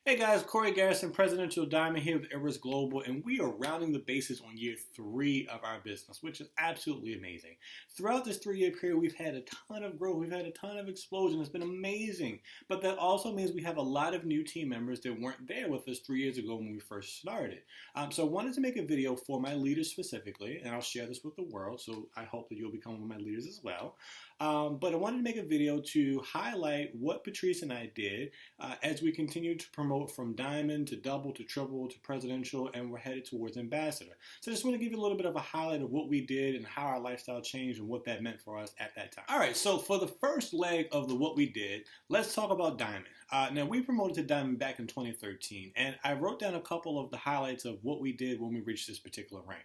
Hey guys, Corey Garrison, Presidential Diamond here with Everest Global, and we are rounding the bases on year 3 of our business, which is absolutely amazing. Throughout this 3-year period, we've had a ton of growth, we've had a ton of explosion, it's been amazing. But that also means we have a lot of new team members that weren't there with us 3 years ago when we first started. So I wanted to make a video for my leaders specifically, and I'll share this with the world, so I hope that you'll become one of my leaders as well. But I wanted to make a video to highlight what Patrice and I did as we continue to promote from Diamond to Double to Triple to Presidential, and we're headed towards Ambassador. So I just want to give you a little bit of a highlight of what we did and how our lifestyle changed and what that meant for us at that time. All right, so for the first leg of the what we did, let's talk about Diamond. Now, we promoted to Diamond back in 2013, and I wrote down a couple of the highlights of what we did when we reached this particular rank.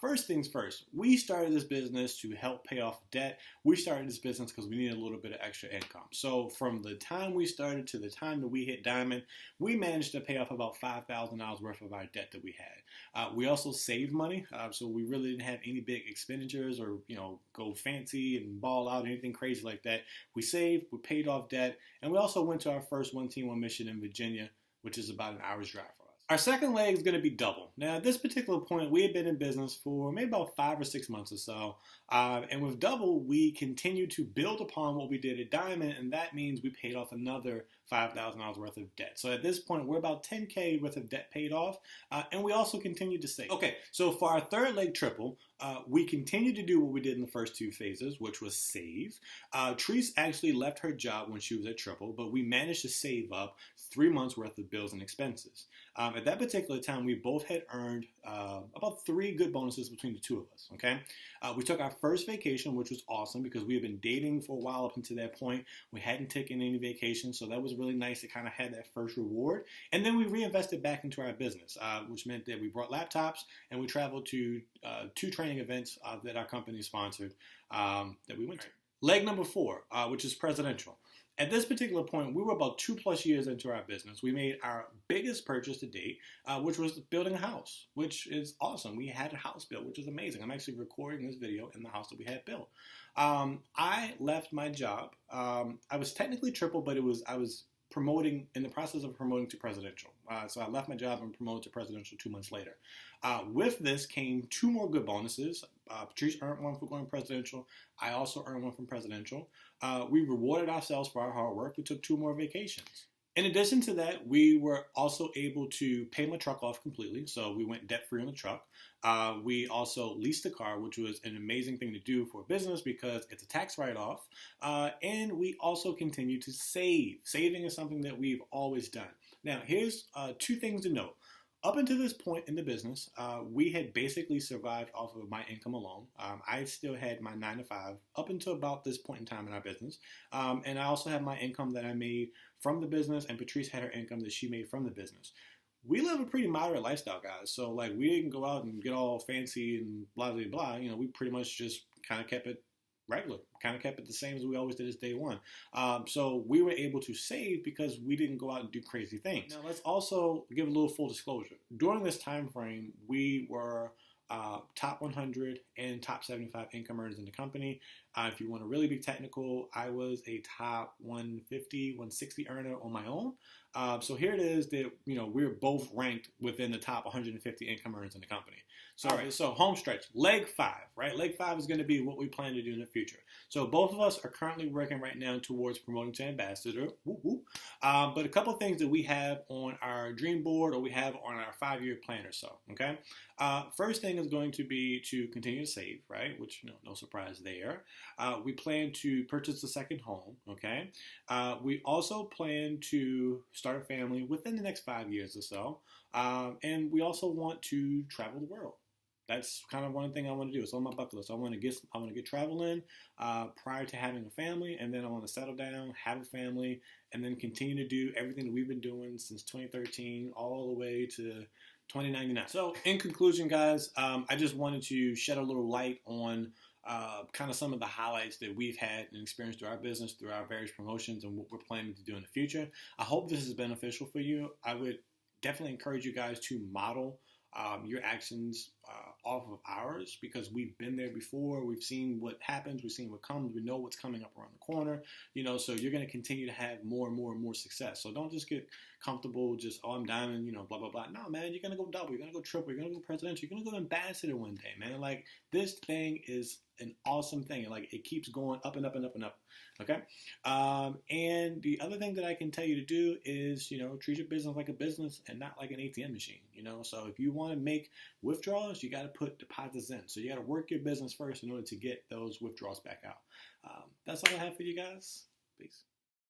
First things first, we started this business to help pay off debt. We started this business because we needed a little bit of extra income. So from the time we started to the time that we hit Diamond, we managed to pay off about $5,000 worth of our debt that we had. We also saved money, so we really didn't have any big expenditures or go fancy and ball out or anything crazy like that. We saved, we paid off debt, and we also went to our first One Team One Mission in Virginia, which is about an hour's drive for us. Our second leg is going to be Double. Now, at this particular point, we had been in business for maybe about 5 or 6 months or so. And with Double, we continued to build upon what we did at Diamond, and that means we paid off another $5,000 worth of debt. So at this point, we're about $10K worth of debt paid off, and we also continued to save. Okay, so for our third leg, Triple, we continued to do what we did in the first 2 phases, which was save. Treese actually left her job when she was at Triple, but we managed to save up 3 months worth of bills and expenses. At that particular time, we both had earned about 3 good bonuses between the 2 of us, okay? We took our first vacation, which was awesome because we had been dating for a while up until that point. We hadn't taken any vacation, so that was really nice to kind of have that first reward. And then we reinvested back into our business, which meant that we brought laptops and we traveled to 2 training events that our company sponsored that we went to. Leg number 4, which is Presidential. At this particular point, we were about 2+ years into our business. We made our biggest purchase to date, which was building a house, which is awesome. We had a house built, which is amazing. I'm actually recording this video in the house that we had built. I left my job. I was technically Triple, but I was promoting, in the process of promoting to Presidential. So I left my job and promoted to Presidential 2 months later. With this came 2 more good bonuses. Patrice earned one for going Presidential. I also earned one from Presidential. We rewarded ourselves for our hard work. We took 2 more vacations. In addition to that, we were also able to pay my truck off completely, so we went debt-free on the truck. We also leased a car, which was an amazing thing to do for a business because it's a tax write-off. And we also continue to save. Saving is something that we've always done. Now, here's 2 things to note. Up until this point in the business, we had basically survived off of my income alone. I still had my 9 to 5 up until about this point in time in our business. And I also had my income that I made from the business, and Patrice had her income that she made from the business. We live a pretty moderate lifestyle, guys. So, we didn't go out and get all fancy and blah, blah, blah. We pretty much just kind of kept it regular, kind of kept it the same as we always did as day one. So we were able to save because we didn't go out and do crazy things. Now let's also give a little full disclosure. During this time frame, we were top 100 and top 75 income earners in the company. If you want to really be technical, I was a top 150, 160 earner on my own. So here it is that, we're both ranked within the top 150 income earners in the company. So, all right, so home stretch, leg 5, right? Leg 5 is going to be what we plan to do in the future. So both of us are currently working right now towards promoting to Ambassador. Woo woo. But a couple of things that we have on our dream board or we have on our 5-year plan or so, okay? First thing is going to be to continue to save, right? Which, no surprise there. We plan to purchase a second home, okay? We also plan to start a family within the next 5 years or so. And we also want to travel the world. That's kind of one thing I want to do. It's on my bucket list. I want to get travel in prior to having a family, and then I want to settle down, have a family, and then continue to do everything that we've been doing since 2013 all the way to 2099. So in conclusion, guys, I just wanted to shed a little light on kind of some of the highlights that we've had and experienced through our business, through our various promotions, and what we're planning to do in the future. I hope this is beneficial for you. I would definitely encourage you guys to model your actions off of ours because we've been there before. We've seen what happens. We've seen what comes. We know what's coming up around the corner. So you're going to continue to have more and more and more success. So don't just get comfortable. Just I'm diamond. Blah blah blah. No, man, you're going to go double. You're going to go triple. You're going to go presidential. You're going to go ambassador one day, man. Like this thing is an awesome thing. Like it keeps going up and up and up and up. Okay. And the other thing that I can tell you to do is, treat your business like a business and not like an ATM machine, So if you want to make withdrawals, you got to put deposits in. So you got to work your business first in order to get those withdrawals back out. That's all I have for you guys. Peace.